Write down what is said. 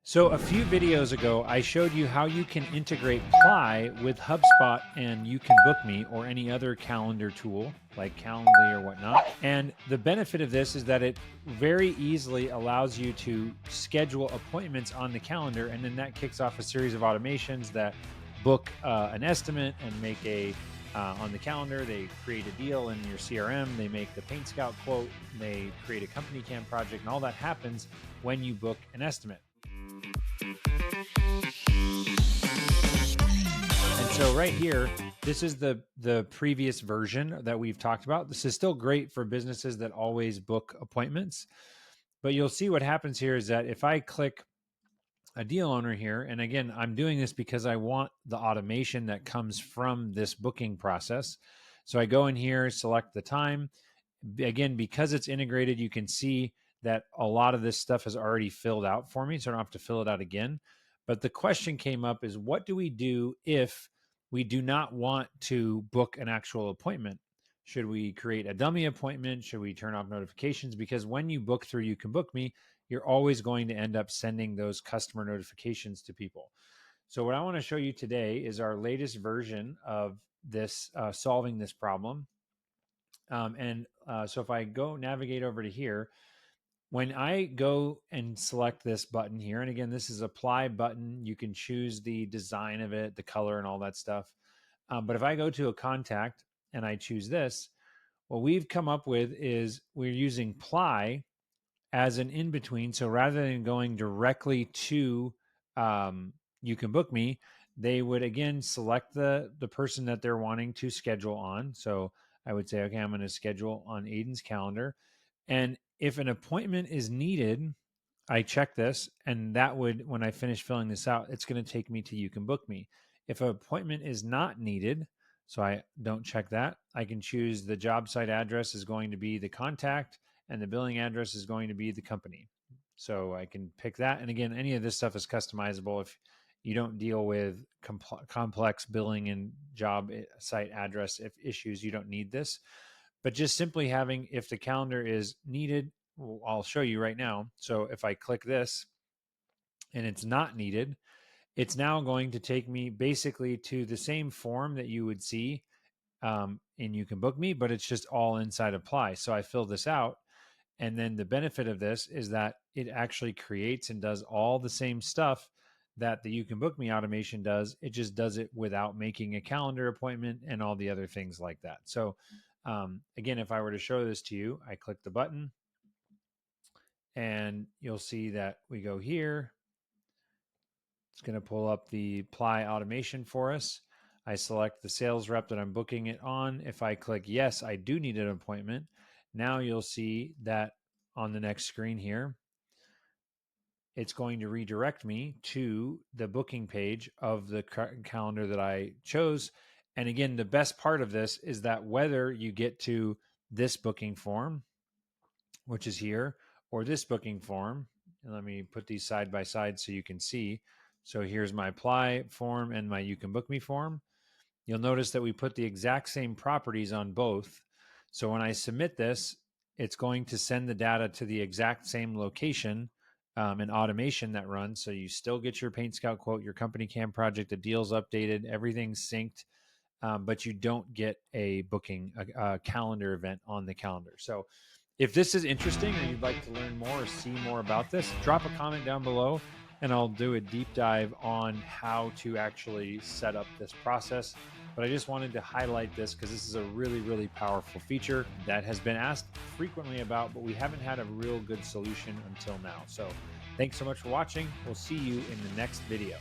So a few videos ago, I showed you how you can integrate Ply with HubSpot and You Can Book Me or any other calendar tool like Calendly or whatnot. And the benefit of this is that it very easily allows you to schedule appointments on the calendar. And then that kicks off a series of automations that book an estimate and make on the calendar. They create a deal in your CRM. They make the PaintScout quote. They create a CompanyCam project. And all that happens when you book an estimate. And so right here, this is the previous version that we've talked about. This is still great for businesses that always book appointments. But you'll see what happens here is that if I click a deal owner here, and again, I'm doing this because I want the automation that comes from this booking process. So I go in here, select the time. Again, because it's integrated, you can see that a lot of this stuff is already filled out for me, so I don't have to fill it out again. But the question came up is, what do we do if we do not want to book an actual appointment? Should we create a dummy appointment? Should we turn off notifications? Because when you book through You Can Book Me, you're always going to end up sending those customer notifications to people. So what I want to show you today is our latest version of this, solving this problem. So if I go navigate over to here, when I go and select this button here, and again, this is apply button, you can choose the design of it, the color and all that stuff. But if I go to a contact and I choose this, what we've come up with is we're using Ply as an in-between. So rather than going directly to You Can Book Me, they would again select the person that they're wanting to schedule on. So I would say, okay, I'm going to schedule on Aiden's calendar. And if an appointment is needed, I check this, and that would, when I finish filling this out, it's going to take me to You Can Book Me. If an appointment is not needed, so I don't check that, I can choose the job site address is going to be the contact and the billing address is going to be the company. So I can pick that. And again, any of this stuff is customizable. If you don't deal with complex billing and job site address issues, you don't need this. But just simply having, if the calendar is needed, I'll show you right now. So if I click this and it's not needed, it's now going to take me basically to the same form that you would see in You Can Book Me, but it's just all inside Apply. So I fill this out. And then the benefit of this is that it actually creates and does all the same stuff that the You Can Book Me automation does. It just does it without making a calendar appointment and all the other things like that. So again, if I were to show this to you, I click the button and you'll see that we go here. It's going to pull up the Apply automation for us. I select the sales rep that I'm booking it on. If I click yes, I do need an appointment. Now you'll see that on the next screen here, it's going to redirect me to the booking page of the calendar that I chose. And again, the best part of this is that whether you get to this booking form, which is here, or this booking form, and let me put these side by side so you can see. So here's my Apply form and my You Can Book Me form. You'll notice that we put the exact same properties on both. So when I submit this, it's going to send the data to the exact same location and automation that runs. So you still get your PaintScout quote, your CompanyCam project, the deal's updated, everything's synced, but you don't get a booking, a calendar event on the calendar. So if this is interesting or you'd like to learn more or see more about this, drop a comment down below and I'll do a deep dive on how to actually set up this process. But I just wanted to highlight this because this is a really, really powerful feature that has been asked frequently about, but we haven't had a real good solution until now. So thanks so much for watching. We'll see you in the next video.